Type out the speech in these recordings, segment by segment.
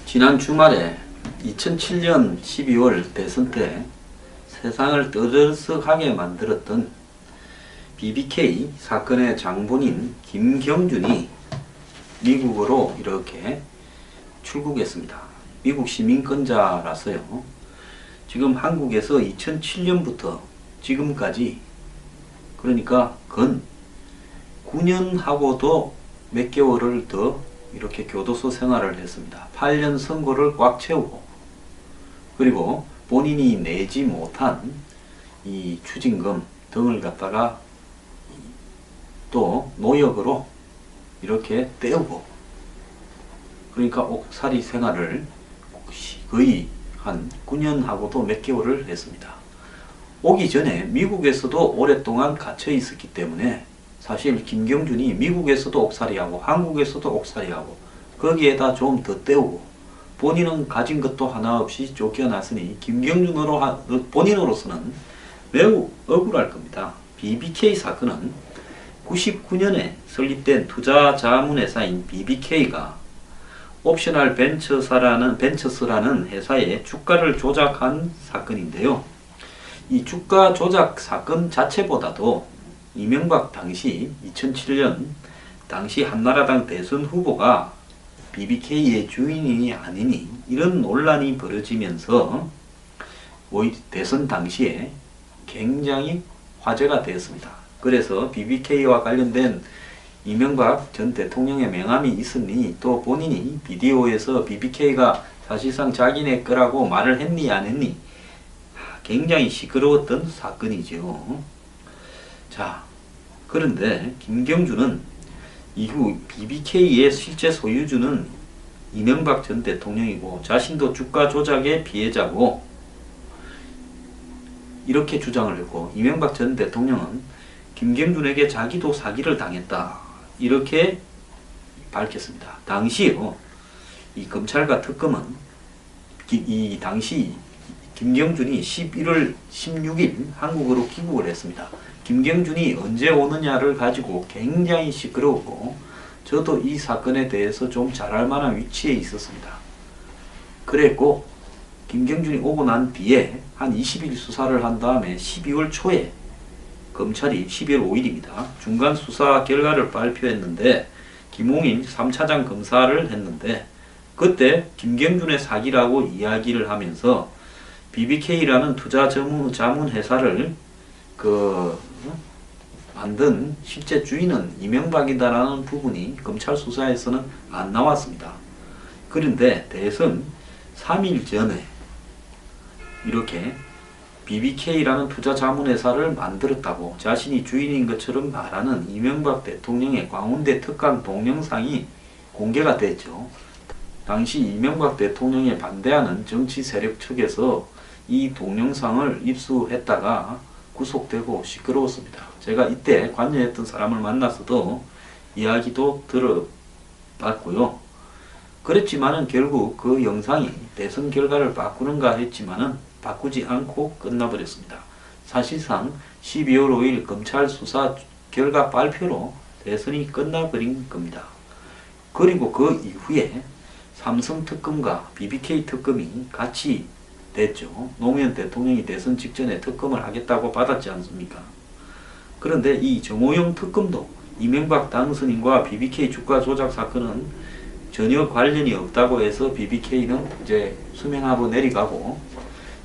지난 주말에 2007년 12월 대선 때 세상을 떠들썩하게 만들었던 BBK 사건의 장본인 김경준이 미국으로 이렇게 출국했습니다. 미국 시민권자라서요. 지금 한국에서 2007년부터 지금까지, 그러니까 근 9년하고도 몇 개월을 더 이렇게 교도소 생활을 했습니다. 8년 선고를 꽉 채우고, 그리고 본인이 내지 못한 이 추징금 등을 갖다가 또 노역으로 이렇게 떼우고, 그러니까 옥살이 생활을 거의 한 9년하고도 몇 개월을 했습니다. 오기 전에 미국에서도 오랫동안 갇혀 있었기 때문에 사실 김경준이 미국에서도 옥살이하고 한국에서도 옥살이하고 거기에다 좀 더 떼우고, 본인은 가진 것도 하나 없이 쫓겨났으니 본인으로서는 매우 억울할 겁니다. BBK 사건은 99년에 설립된 투자자문회사인 BBK가 옵셔널 벤처스라는 회사의 주가를 조작한 사건인데요. 이 주가 조작 사건 자체보다도 이명박 당시 2007년 당시 한나라당 대선 후보가 BBK의 주인이 아니니 이런 논란이 벌어지면서 대선 당시에 굉장히 화제가 되었습니다. 그래서 BBK와 관련된 이명박 전 대통령의 명함이 있으니 또 본인이 비디오에서 BBK가 사실상 자기네 거라고 말을 했니 안 했니 굉장히 시끄러웠던 사건이죠. 자, 그런데 김경준은 이후 BBK의 실제 소유주는 이명박 전 대통령이고 자신도 주가 조작의 피해자고 이렇게 주장을 했고, 이명박 전 대통령은 김경준에게 자기도 사기를 당했다 이렇게 밝혔습니다. 당시요, 이 검찰과 특검은 이 당시 김경준이 11월 16일 한국으로 귀국을 했습니다. 김경준이 언제 오느냐를 가지고 굉장히 시끄러웠고, 저도 이 사건에 대해서 좀 잘할 만한 위치에 있었습니다. 그랬고, 김경준이 오고 난 뒤에 한 20일 수사를 한 다음에 12월 초에 검찰이 12월 5일입니다. 중간 수사 결과를 발표했는데, 김홍일 3차장 검사를 했는데, 그때 김경준의 사기라고 이야기를 하면서 BBK라는 투자자문 회사를 만든 실제 주인은 이명박이다라는 부분이 검찰 수사에서는 안 나왔습니다. 그런데 대선 3일 전에 이렇게 BBK라는 투자자문회사를 만들었다고 자신이 주인인 것처럼 말하는 이명박 대통령의 광운대 특강 동영상이 공개가 됐죠. 당시 이명박 대통령에 반대하는 정치 세력 측에서 이 동영상을 입수했다가 구속되고 시끄러웠습니다. 제가 이때 관여했던 사람을 만나서도 이야기도 들어봤고요. 그랬지만은 결국 그 영상이 대선 결과를 바꾸는가 했지만은 바꾸지 않고 끝나버렸습니다. 사실상 12월 5일 검찰 수사 결과 발표로 대선이 끝나버린 겁니다. 그리고 그 이후에 삼성 특검과 BBK 특검이 같이 됐죠. 노무현 대통령이 대선 직전에 특검을 하겠다고 받았지 않습니까? 그런데 이 정호영 특검도 이명박 당선인과 BBK 주가 조작 사건은 전혀 관련이 없다고 해서 BBK는 이제 수명하고 내려가고,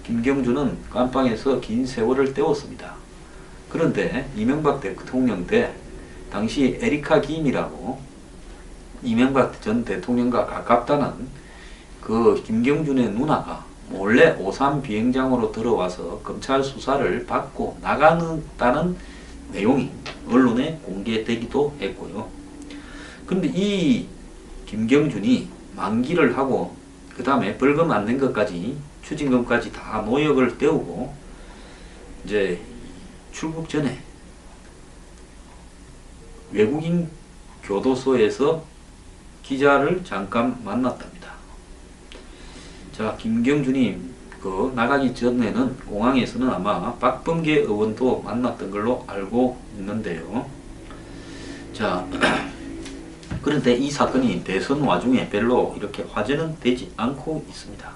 김경준은 깜빵에서 긴 세월을 때웠습니다. 그런데 이명박 대통령 때 당시 에리카 김이라고 이명박 전 대통령과 가깝다는 그 김경준의 누나가 몰래 오산 비행장으로 들어와서 검찰 수사를 받고 나가는다는 내용이 언론에 공개되기도 했고요. 그런데 이 김경준이 만기를 하고 그 다음에 벌금 안 낸 것까지 추징금까지 다 노역을 떼우고 이제 출국 전에 외국인 교도소에서 기자를 잠깐 만났답니다. 자, 김경준이 나가기 전에는 공항에서는 아마 박범계 의원도 만났던 걸로 알고 있는데요. 자, 그런데 이 사건이 대선 와중에 별로 이렇게 화제는 되지 않고 있습니다.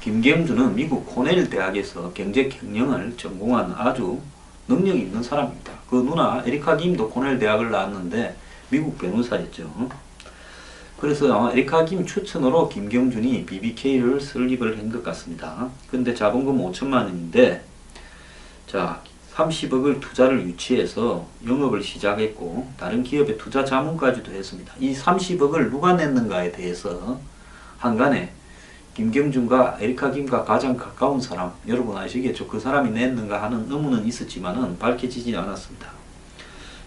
김경준은 미국 코넬 대학에서 경제 경영을 전공한 아주 능력 있는 사람입니다. 그 누나 에리카 김도 코넬 대학을 나왔는데 미국 변호사였죠. 그래서 아마 에리카 김 추천으로 김경준이 BBK를 설립을 한 것 같습니다. 근데 자본금 5천만 원인데, 자, 30억을 투자를 유치해서 영업을 시작했고, 다른 기업에 투자 자문까지도 했습니다. 이 30억을 누가 냈는가에 대해서 한간에 김경준과 에리카 김과 가장 가까운 사람, 여러분 아시겠죠? 그 사람이 냈는가 하는 의문은 있었지만은 밝혀지지 않았습니다.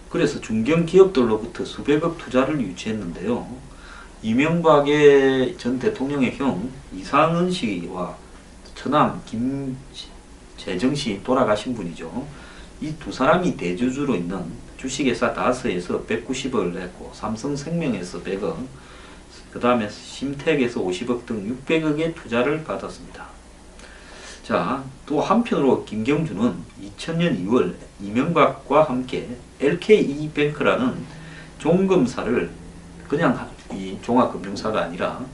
그래서 중견 기업들로부터 수백억 투자를 유치했는데요. 이명박의 전 대통령의 형 이상은 씨와 처남 김재정 씨 돌아가신 분이죠. 이 두 사람이 대주주로 있는 주식회사 다스에서 190억을 냈고, 삼성생명에서 100억, 그 다음에 심택에서 50억 등 600억의 투자를 받았습니다. 자, 또 한편으로 김경준은 2000년 2월 이명박과 함께 LKE뱅크라는 종금사를 그냥 이 종합금융사가 아니라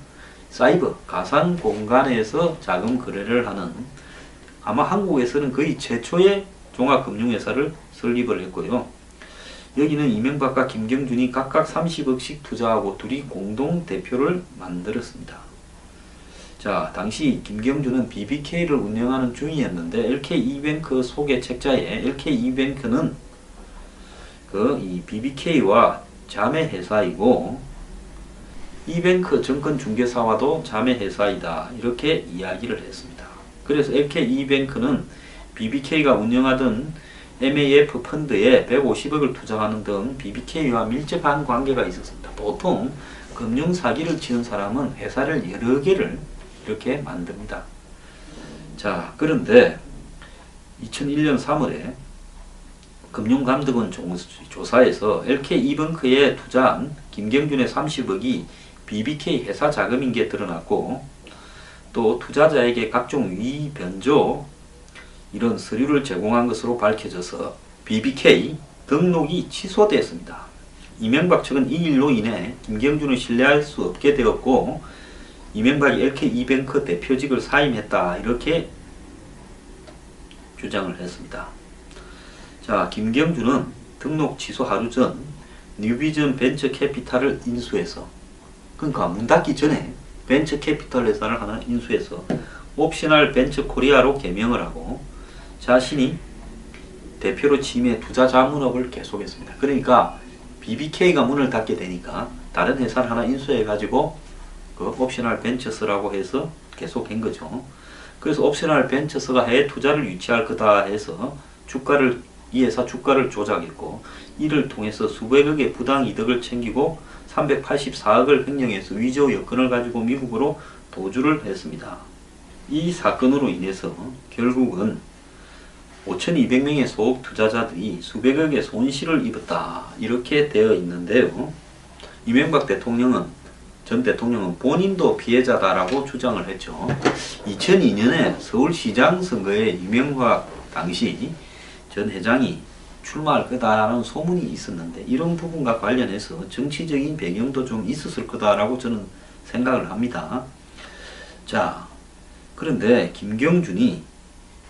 사이버 가상 공간에서 자금 거래를 하는, 아마 한국에서는 거의 최초의 종합금융회사를 설립을 했고요. 여기는 이명박과 김경준이 각각 30억씩 투자하고 둘이 공동 대표를 만들었습니다. 자, 당시 김경준은 BBK를 운영하는 중이었는데 LKE뱅크 소개 책자에 LKE뱅크는 이 BBK와 자매 회사이고 이뱅크 증권중개사와도 자매 회사이다, 이렇게 이야기를 했습니다. 그래서 LKE뱅크는 BBK가 운영하던 MAF 펀드에 150억을 투자하는 등 BBK와 밀접한 관계가 있었습니다. 보통 금융 사기를 치는 사람은 회사를 여러 개를 이렇게 만듭니다. 자, 그런데 2001년 3월에 금융감독원 조사에서 LKE뱅크에 투자한 김경준의 30억이 BBK 회사 자금인 게 드러났고, 또 투자자에게 각종 위의 변조 이런 서류를 제공한 것으로 밝혀져서 BBK 등록이 취소되었습니다. 이명박 측은 이 일로 인해 김경준을 신뢰할 수 없게 되었고, 이명박이 LKE뱅크 대표직을 사임했다, 이렇게 주장을 했습니다. 자, 김경준은 등록 취소 하루 전 뉴비전 벤처캐피탈을 인수해서, 그러니까 문 닫기 전에 벤처캐피탈 회사를 하나 인수해서 옵셔널 벤처코리아로 개명을 하고 자신이 대표로 취임해 투자 자문업을 계속했습니다. 그러니까 BBK가 문을 닫게 되니까 다른 회사를 하나 인수해 가지고 그 옵셔널 벤처스라고 해서 계속한 거죠. 그래서 옵셔널 벤처스가 해외 투자를 유치할 거다 해서 이 회사 주가를 조작했고, 이를 통해서 수백억의 부당 이득을 챙기고 384억을 횡령해서 위조 여권을 가지고 미국으로 도주를 했습니다. 이 사건으로 인해서 결국은 5,200명의 소액 투자자들이 수백억의 손실을 입었다, 이렇게 되어 있는데요. 이명박 전 대통령은 본인도 피해자다라고 주장을 했죠. 2002년에 서울시장 선거에 이명박 당시 전 회장이 출마할 거다라는 소문이 있었는데, 이런 부분과 관련해서 정치적인 배경도 좀 있었을 거다라고 저는 생각을 합니다. 자, 그런데 김경준이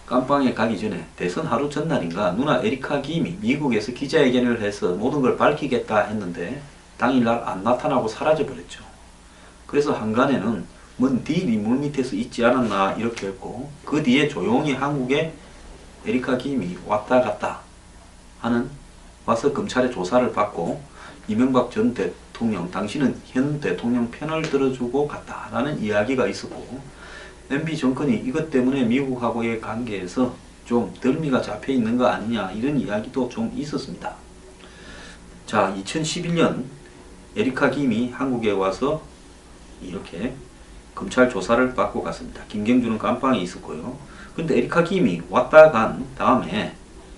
깜빵에 가기 전에 대선 하루 전날인가 누나 에리카 김이 미국에서 기자회견을 해서 모든 걸 밝히겠다 했는데 당일날 안 나타나고 사라져 버렸죠. 그래서 한간에는 뭔 딜이 물밑에서 있지 않았나 이렇게 했고, 그 뒤에 조용히 한국에 에리카 김이 왔다 갔다 하는, 와서 검찰의 조사를 받고 이명박 전 대통령, 당신은 현 대통령 편을 들어주고 갔다라는 이야기가 있었고, MB 정권이 이것 때문에 미국하고의 관계에서 좀 덜미가 잡혀 있는 거 아니냐, 이런 이야기도 좀 있었습니다. 자, 2011년 에리카 김이 한국에 와서 이렇게 검찰 조사를 받고 갔습니다. 김경준은 깜빵에 있었고요. 근데 에리카 김이 왔다 간 다음에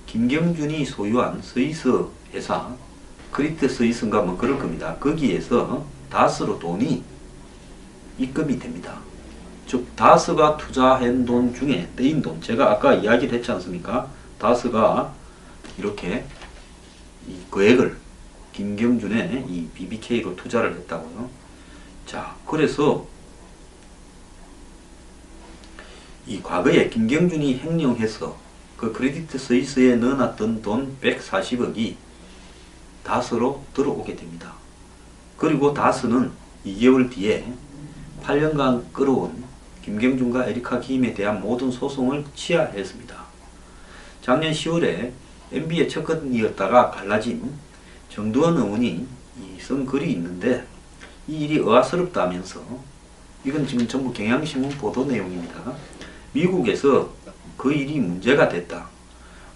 김경준이 소유한 스위스 회사, 그리트 스위스인가 뭐 그럴 겁니다. 거기에서 다스로 돈이 입금이 됩니다. 즉 다스가 투자한 돈 중에 떼인 돈, 제가 아까 이야기를 했지 않습니까? 다스가 이렇게 이 거액을 김경준의 이 BBK로 투자를 했다고요. 자, 그래서 이 과거에 김경준이 횡령해서 그 크레디트 스위스에 넣어놨던 돈 140억이 다스로 들어오게 됩니다. 그리고 다스는 2개월 뒤에 8년간 끌어온 김경준과 에리카 김에 대한 모든 소송을 취하했습니다. 작년 10월에 MB의 첫 건이었다가 갈라진 정두원 의원이 쓴 글이 있는데 이 일이 의아스럽다면서, 이건 지금 전부 경향신문 보도 내용입니다. 미국에서 그 일이 문제가 됐다.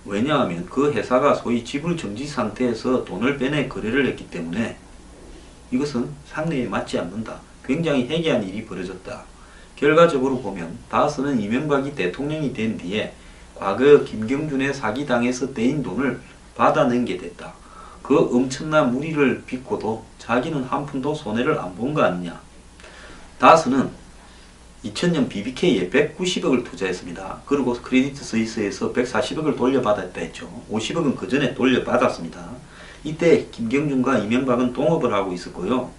왜냐하면 그 회사가 소위 지불 정지 상태에서 돈을 빼내 거래를 했기 때문에 이것은 상례에 맞지 않는다. 굉장히 해괴한 일이 벌어졌다. 결과적으로 보면 다스는 이명박이 대통령이 된 뒤에 과거 김경준의 사기당해서 떼인 돈을 받아낸 게 됐다. 그 엄청난 무리를 빚고도 자기는 한 푼도 손해를 안 본 거 아니냐. 다스는 2000년 BBK에 190억을 투자했습니다. 그리고 크레디트 스위스에서 140억을 돌려받았다 했죠. 50억은 그 전에 돌려받았습니다. 이때 김경준과 이명박은 동업을 하고 있었고요.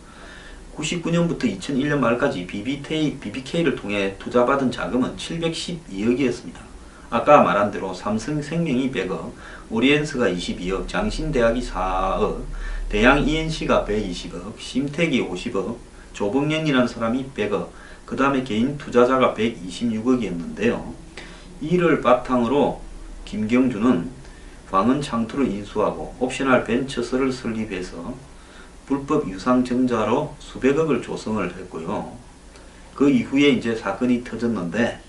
99년부터 2001년 말까지 BBK를 통해 투자받은 자금은 712억이었습니다. 아까 말한 대로 삼성생명이 100억, 오리엔스가 22억, 장신대학이 4억, 대양 ENC가 120억, 심택이 50억, 조봉년이라는 사람이 100억, 그 다음에 개인 투자자가 126억이었는데요. 이를 바탕으로 김경준은 광은 창투를 인수하고 옵셔널 벤처스를 설립해서 불법 유상증자로 수백억을 조성을 했고요. 그 이후에 이제 사건이 터졌는데,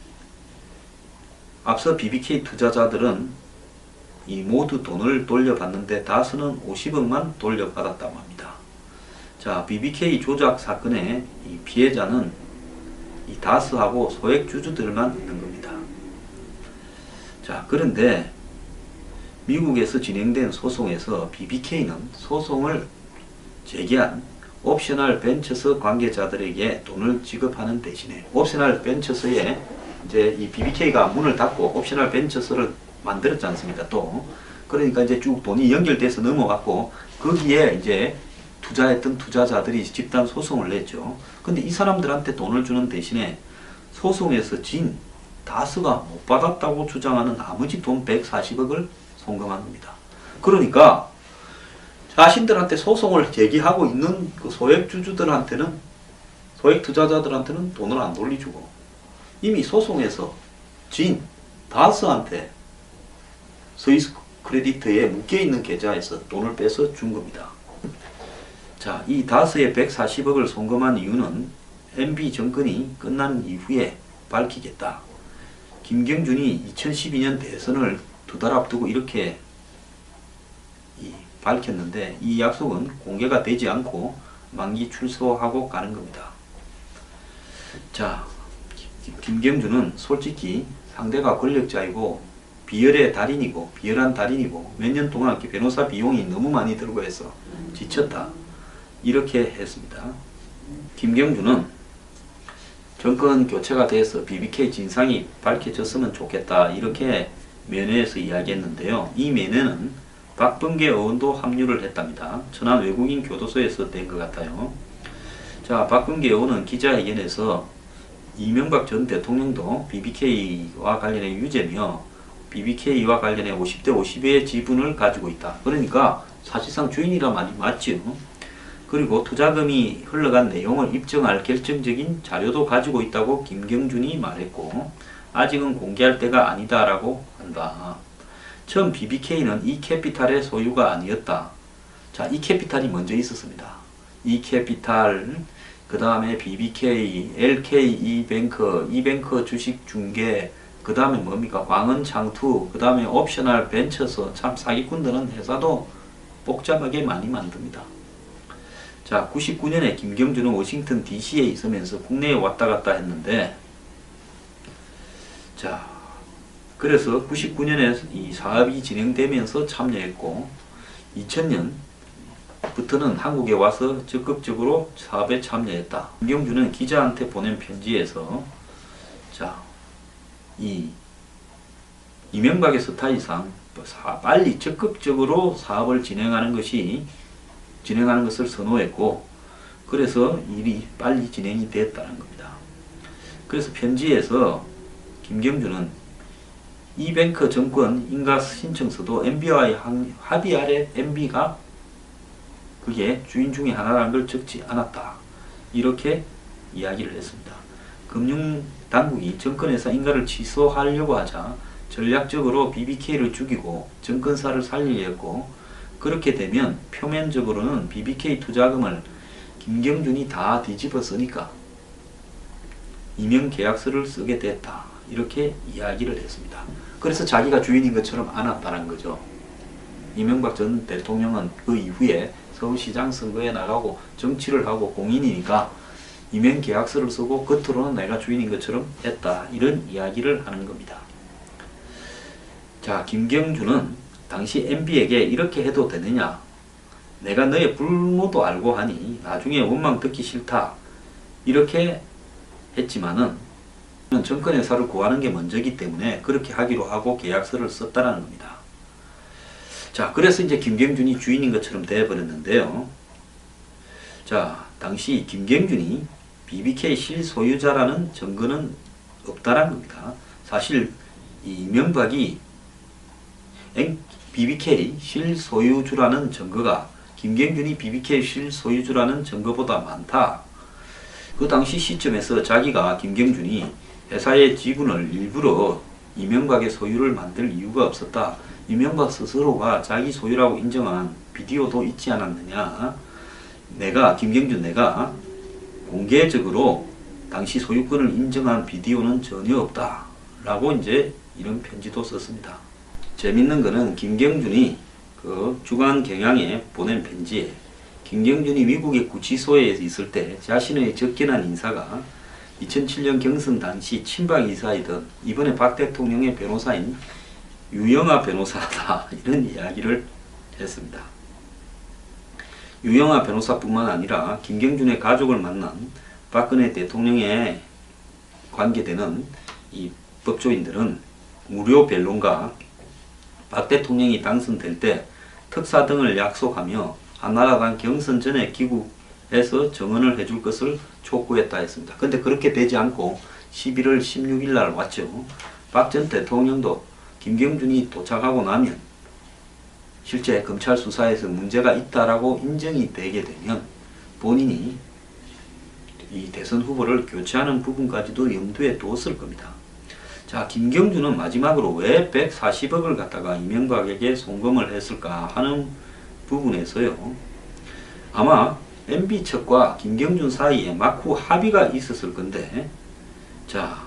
앞서 BBK 투자자들은 이 모두 돈을 돌려받는데 다스는 50억만 돌려받았다고 합니다. 자, BBK 조작 사건의 이 피해자는 이 다스하고 소액 주주들만 있는 겁니다. 자, 그런데 미국에서 진행된 소송에서 BBK는 소송을 제기한 옵셔널 벤처스 관계자들에게 돈을 지급하는 대신에, 옵셔널 벤처스에 이제 이 BBK가 문을 닫고 옵셔널 벤처스를 만들었지 않습니까? 또 그러니까 이제 쭉 돈이 연결돼서 넘어갔고 거기에 이제 투자했던 투자자들이 집단 소송을 냈죠. 근데 이 사람들한테 돈을 주는 대신에 소송에서 진 다스가 못 받았다고 주장하는 나머지 돈 140억을 송금한 겁니다. 그러니까 자신들한테 소송을 제기하고 있는 그 소액 주주들한테는, 소액 투자자들한테는 돈을 안 돌려주고 이미 소송에서 진 다스한테 스위스 크레디트에 묶여있는 계좌에서 돈을 빼서 준 겁니다. 자, 이 다스의 140억을 송금한 이유는 MB 정권이 끝난 이후에 밝히겠다. 김경준이 2012년 대선을 2달 앞두고 이렇게 밝혔는데 이 약속은 공개가 되지 않고 만기 출소하고 가는 겁니다. 자, 김경준은 솔직히 상대가 권력자이고 비열한 달인이고 몇 년 동안 변호사 비용이 너무 많이 들고 해서 지쳤다. 이렇게 했습니다. 김경준은 정권 교체가 돼서 BBK 진상이 밝혀졌으면 좋겠다. 이렇게 면회에서 이야기했는데요. 이 면회는 박범계 의원도 합류를 했답니다. 천안 외국인 교도소에서 된 것 같아요. 자, 박범계 의원은 기자회견에서 이명박 전 대통령도 BBK와 관련해 유죄며 BBK와 관련해 50대 50의 지분을 가지고 있다. 그러니까 사실상 주인이란 말이 맞죠. 그리고 투자금이 흘러간 내용을 입증할 결정적인 자료도 가지고 있다고 김경준이 말했고 아직은 공개할 때가 아니다라고 한다. 처음 BBK는 이캐피탈의 소유가 아니었다. 자, 이캐피탈이 먼저 있었습니다. 이캐피탈, 그 다음에 BBK, LK 이뱅크, 이뱅크 주식 중개, 그 다음에 뭡니까? 광은 창투, 그 다음에 옵셔널 벤처스, 참 사기꾼 드는 회사도 복잡하게 많이 만듭니다. 자, 99년에 김경준은 워싱턴 DC에 있으면서 국내에 왔다 갔다 했는데, 자, 그래서 99년에 이 사업이 진행되면서 참여했고 2000년부터는 한국에 와서 적극적으로 사업에 참여했다. 김경준은 기자한테 보낸 편지에서 자, 이 이명박의 스타일상 빨리 적극적으로 사업을 진행하는 것이 진행하는 것을 선호했고, 그래서 일이 빨리 진행이 됐다는 겁니다. 그래서 편지에서 김경준은 이뱅크 정권 인가 신청서도 MB와의 합의 아래 MB가 그게 주인 중에 하나라는 걸 적지 않았다. 이렇게 이야기를 했습니다. 금융당국이 정권에서 인가를 취소하려고 하자 전략적으로 BBK를 죽이고 정권사를 살리려 했고, 그렇게 되면 표면적으로는 BBK 투자금을 김경준이 다 뒤집어 쓰니까 임명 계약서를 쓰게 됐다. 이렇게 이야기를 했습니다. 그래서 자기가 주인인 것처럼 안았다는 거죠. 이명박 전 대통령은 그 이후에 서울시장 선거에 나가고 정치를 하고 공인이니까 임명 계약서를 쓰고 겉으로는 내가 주인인 것처럼 했다. 이런 이야기를 하는 겁니다. 자, 김경준은 당시 MB에게 이렇게 해도 되느냐? 내가 너의 불모도 알고 하니 나중에 원망 듣기 싫다. 이렇게 했지만은 정권의 사를 구하는 게 먼저기 때문에 그렇게 하기로 하고 계약서를 썼다는 겁니다. 자, 그래서 이제 김경준이 주인인 것처럼 되어버렸는데요. 자, 당시 김경준이 BBK 실소유자라는 증거는 없다라는 겁니다. 사실 이명박이 BBK 실소유주라는 증거가 김경준이 BBK 실소유주라는 증거보다 많다. 그 당시 시점에서 자기가 김경준이 회사의 지분을 일부러 이명박의 소유를 만들 이유가 없었다. 이명박 스스로가 자기 소유라고 인정한 비디오도 있지 않았느냐. 김경준 내가 공개적으로 당시 소유권을 인정한 비디오는 전혀 없다. 라고 이제 이런 편지도 썼습니다. 재밌는 거는 김경준이 그 주간 경향에 보낸 편지에 김경준이 미국의 구치소에 있을 때 자신의 접견한 인사가 2007년 경선 당시 친박 이사이던 이번에 박 대통령의 변호사인 유영하 변호사다. 이런 이야기를 했습니다. 유영하 변호사뿐만 아니라 김경준의 가족을 만난 박근혜 대통령에 관계되는 이 법조인들은 무료 변론과 박 대통령이 당선될 때 특사 등을 약속하며 한나라당 경선 전에 귀국해서 정언을 해줄 것을 촉구했다 했습니다. 근데 그렇게 되지 않고 11월 16일 날 왔죠. 박 전 대통령도 김경준이 도착하고 나면 실제 검찰 수사에서 문제가 있다라고 인정이 되게 되면 본인이 이 대선 후보를 교체하는 부분까지도 염두에 두었을 겁니다. 자, 김경준은 마지막으로 왜 140억을 갖다가 이명박에게 송금을 했을까 하는 부분에서요. 아마 MB 측과 김경준 사이에 막후 합의가 있었을 건데, 자,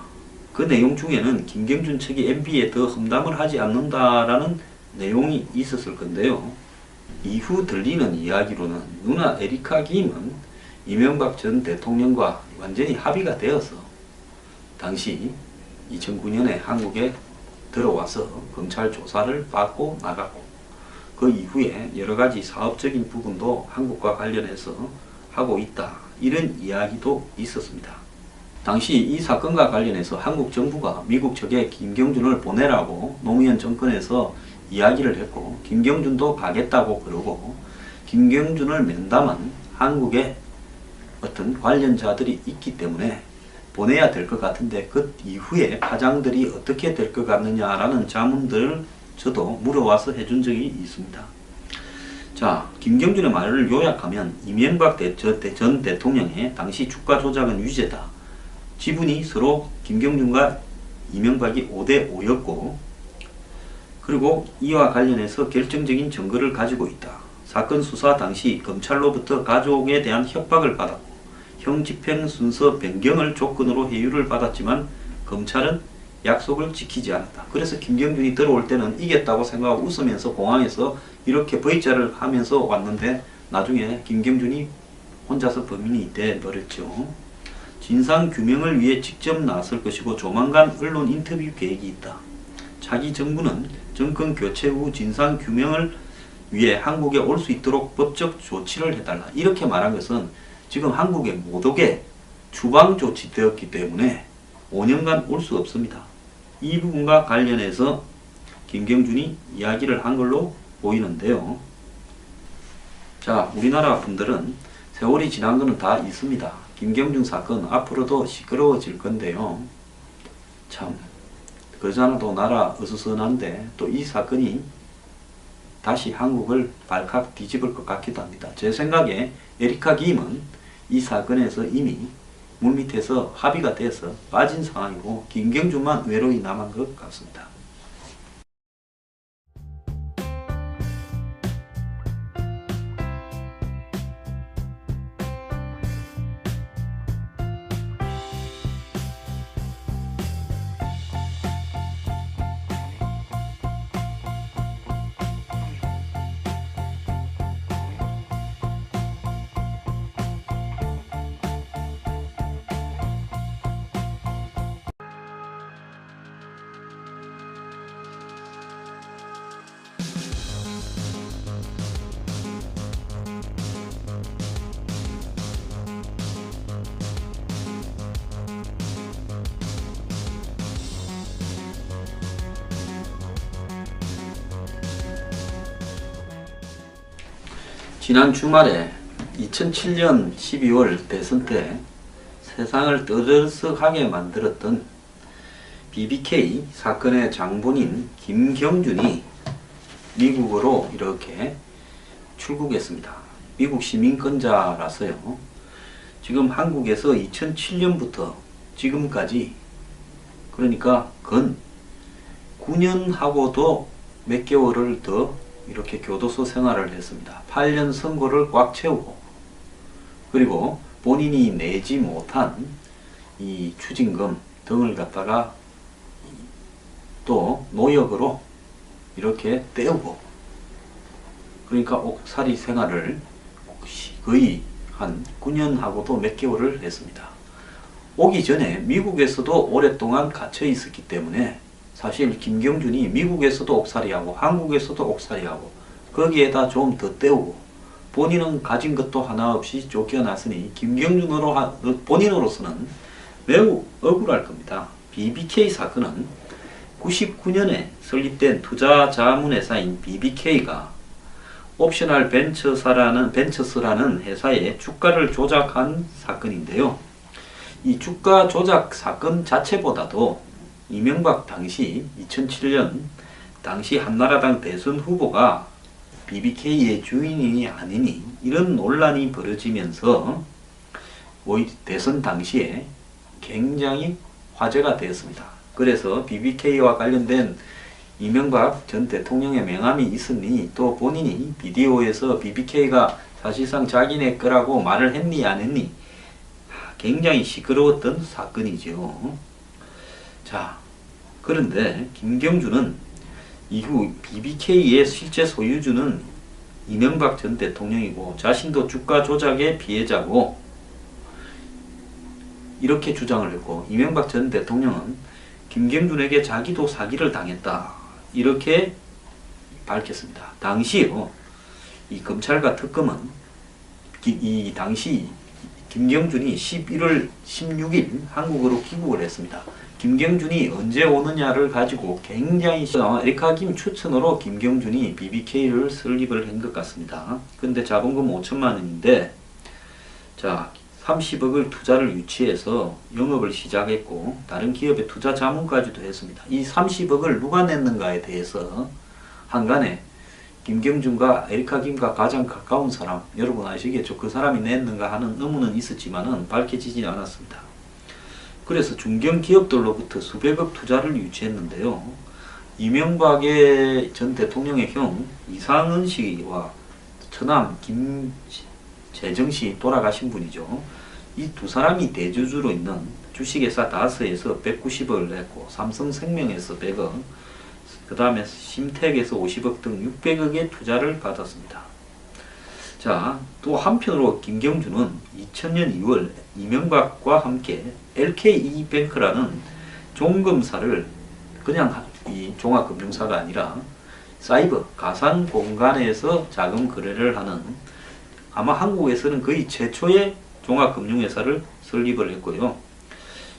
그 내용 중에는 김경준 측이 MB에 더 험담을 하지 않는다라는 내용이 있었을 건데요. 이후 들리는 이야기로는 누나 에리카 김은 이명박 전 대통령과 완전히 합의가 되어서 당시 2009년에 한국에 들어와서 검찰 조사를 받고 나갔고, 그 이후에 여러가지 사업적인 부분도 한국과 관련해서 하고 있다. 이런 이야기도 있었습니다. 당시 이 사건과 관련해서 한국 정부가 미국 측에 김경준을 보내라고 노무현 정권에서 이야기를 했고, 김경준도 가겠다고 그러고, 김경준을 면담한 한국의 어떤 관련자들이 있기 때문에 보내야 될 것 같은데 그 이후에 파장들이 어떻게 될 것 같느냐라는 자문들을 저도 물어와서 해준 적이 있습니다. 자, 김경준의 말을 요약하면 이명박 전 대통령의 당시 주가 조작은 유죄다. 지분이 서로 김경준과 이명박이 5대5였고, 그리고 이와 관련해서 결정적인 증거를 가지고 있다. 사건 수사 당시 검찰로부터 가족에 대한 협박을 받았고 형 집행 순서 변경을 조건으로 회유를 받았지만 검찰은 약속을 지키지 않았다. 그래서 김경준이 들어올 때는 이겼다고 생각하고 웃으면서 공항에서 이렇게 V자를 하면서 왔는데 나중에 김경준이 혼자서 범인이 돼버렸죠. 진상규명을 위해 직접 나설 것이고 조만간 언론 인터뷰 계획이 있다. 자기 정부는 정권 교체 후 진상규명을 위해 한국에 올 수 있도록 법적 조치를 해달라. 이렇게 말한 것은 지금 한국에 못 오게 추방 조치되었기 때문에 5년간 올 수 없습니다. 이 부분과 관련해서 김경준이 이야기를 한 걸로 보이는데요. 자, 우리나라 분들은 세월이 지난 거는 다 있습니다. 김경준 사건 앞으로도 시끄러워질 건데요. 참 그러잖아도 나라 어수선한데 또 이 사건이 다시 한국을 발칵 뒤집을 것 같기도 합니다. 제 생각에 에리카 김은 이 사건에서 이미 물밑에서 합의가 돼서 빠진 상황이고 김경준만 외로이 남은 것 같습니다. 지난 주말에 2007년 12월 대선 때 세상을 떠들썩하게 만들었던 BBK 사건의 장본인 김경준이 미국으로 이렇게 출국했습니다. 미국 시민권자라서요. 지금 한국에서 2007년부터 지금까지 그러니까 근 9년하고도 몇 개월을 더 이렇게 교도소 생활을 했습니다. 8년 선고를 꽉 채우고 그리고 본인이 내지 못한 이 추징금 등을 갖다가 또 노역으로 이렇게 떼우고 그러니까 옥살이 생활을 거의 한 9년하고도 몇 개월을 했습니다. 오기 전에 미국에서도 오랫동안 갇혀 있었기 때문에 사실 김경준이 미국에서도 옥살이하고 한국에서도 옥살이하고 거기에다 좀 더 떼우고 본인은 가진 것도 하나 없이 쫓겨났으니 본인으로서는 매우 억울할 겁니다. BBK 사건은 99년에 설립된 투자자문회사인 BBK가 옵셔널 벤처스라는 회사의 주가를 조작한 사건인데요. 이 주가 조작 사건 자체보다도 이명박 당시 2007년 당시 한나라당 대선 후보가 BBK의 주인이 아니니 이런 논란이 벌어지면서 오히려 대선 당시에 굉장히 화제가 되었습니다. 그래서 BBK와 관련된 이명박 전 대통령의 명함이 있으니 또 본인이 비디오에서 BBK가 사실상 자기네 거라고 말을 했니 안 했니 굉장히 시끄러웠던 사건이죠. 자, 그런데 김경준은 이후 BBK의 실제 소유주는 이명박 전 대통령이고 자신도 주가 조작의 피해자고 이렇게 주장을 했고 이명박 전 대통령은 김경준에게 자기도 사기를 당했다 이렇게 밝혔습니다. 당시요 이 검찰과 특검은 이 당시 김경준이 11월 16일 한국으로 귀국을 했습니다. 김경준이 언제 오느냐를 가지고 굉장히 에리카 김 추천으로 김경준이 BBK를 설립을 한 것 같습니다. 근데 자본금 5천만 원인데 자 30억을 투자를 유치해서 영업을 시작했고 다른 기업에 투자 자문까지도 했습니다. 이 30억을 누가 냈는가에 대해서 한간에 김경준과 에리카 김과 가장 가까운 사람 여러분 아시겠죠? 그 사람이 냈는가 하는 의문은 있었지만은 밝혀지지 않았습니다. 그래서 중견기업들로부터 수백억 투자를 유치했는데요. 이명박의 전 대통령의 형 이상은 씨와 처남 김재정 씨 돌아가신 분이죠. 이 두 사람이 대주주로 있는 주식회사 다스에서 190억을 냈고 삼성생명에서 100억 그 다음에 심택에서 50억 등 600억의 투자를 받았습니다. 자, 또 한편으로 김경준은 2000년 2월 이명박과 함께 LKE뱅크라는 종금사를 그냥 이 종합금융사가 아니라 사이버 가상 공간에서 자금 거래를 하는 아마 한국에서는 거의 최초의 종합금융회사를 설립을 했고요.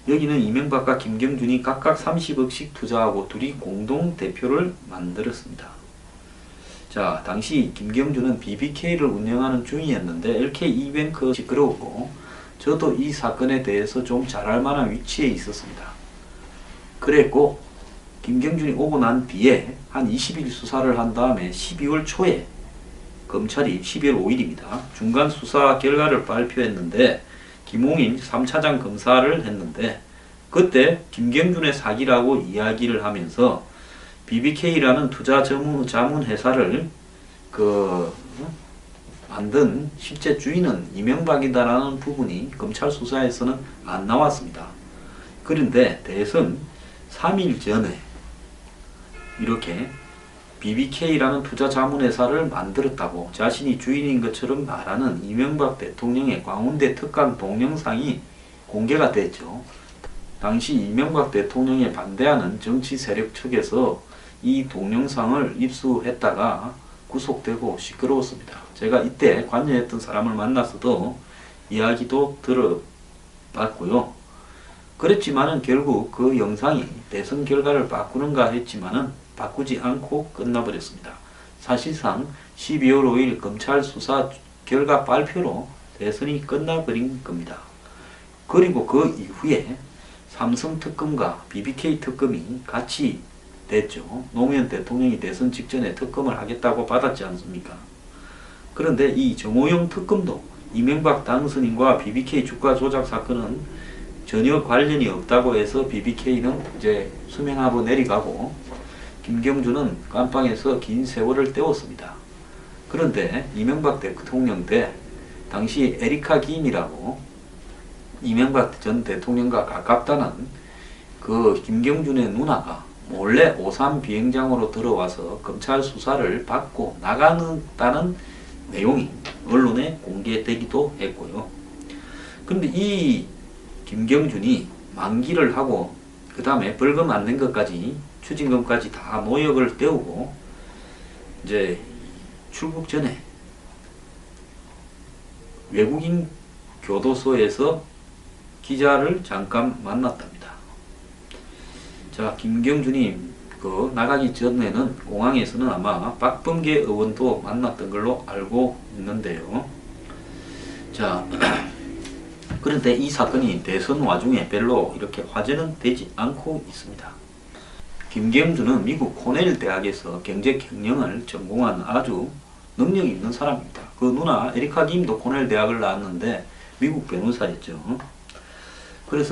여기는 이명박과 김경준이 각각 30억씩 투자하고 둘이 공동 대표를 만들었습니다. 자, 당시 김경준은 BBK를 운영하는 중이었는데 LK 이뱅크 시끄러웠고 저도 이 사건에 대해서 좀 잘할 만한 위치에 있었습니다. 그랬고 김경준이 오고 난 뒤에 한 20일 수사를 한 다음에 12월 초에 검찰이 12월 5일입니다. 중간 수사 결과를 발표했는데 김홍일 3차장 검사를 했는데 그때 김경준의 사기라고 이야기를 하면서 BBK라는 투자 자문 회사를 만든 실제 주인은 이명박이다라는 부분이 검찰 수사에서는 안 나왔습니다. 그런데 대선 3일 전에 이렇게 BBK라는 투자 자문회사를 만들었다고 자신이 주인인 것처럼 말하는 이명박 대통령의 광운대 특강 동영상이 공개가 됐죠. 당시 이명박 대통령에 반대하는 정치 세력 측에서 이 동영상을 입수했다가 구속되고 시끄러웠습니다. 제가 이때 관여했던 사람을 만나서도 이야기도 들어봤고요. 그랬지만은 결국 그 영상이 대선 결과를 바꾸는가 했지만은 바꾸지 않고 끝나버렸습니다. 사실상 12월 5일 검찰 수사 결과 발표로 대선이 끝나버린 겁니다. 그리고 그 이후에 삼성 특검과 BBK 특검이 같이 됐죠. 노무현 대통령이 대선 직전에 특검을 하겠다고 받았지 않습니까? 그런데 이 정호영 특검도 이명박 당선인과 BBK 주가 조작 사건은 전혀 관련이 없다고 해서 BBK는 이제 수명하고 내려가고 김경준은 깜빵에서 긴 세월을 때웠습니다. 그런데 이명박 대통령 때 당시 에리카 김이라고 이명박 전 대통령과 가깝다는 그 김경준의 누나가 몰래 오산 비행장으로 들어와서 검찰 수사를 받고 나가는다는 내용이 언론에 공개되기도 했고요. 그런데 이 김경준이 만기를 하고 그 다음에 벌금 안 낸 것까지 추징금까지 다 노역을 때우고 이제 출국 전에 외국인 교도소에서 기자를 잠깐 만났답니다. 자, 김경준이 나가기 전에는 공항에서는 아마 박범계 의원도 만났던 걸로 알고 있는데요. 자, 그런데 이 사건이 대선 와중에 별로 이렇게 화제는 되지 않고 있습니다. 김경준은 미국 코넬 대학에서 경제 경영을 전공한 아주 능력 있는 사람입니다. 그 누나 에리카 김도 코넬 대학을 나왔는데 미국 변호사였죠.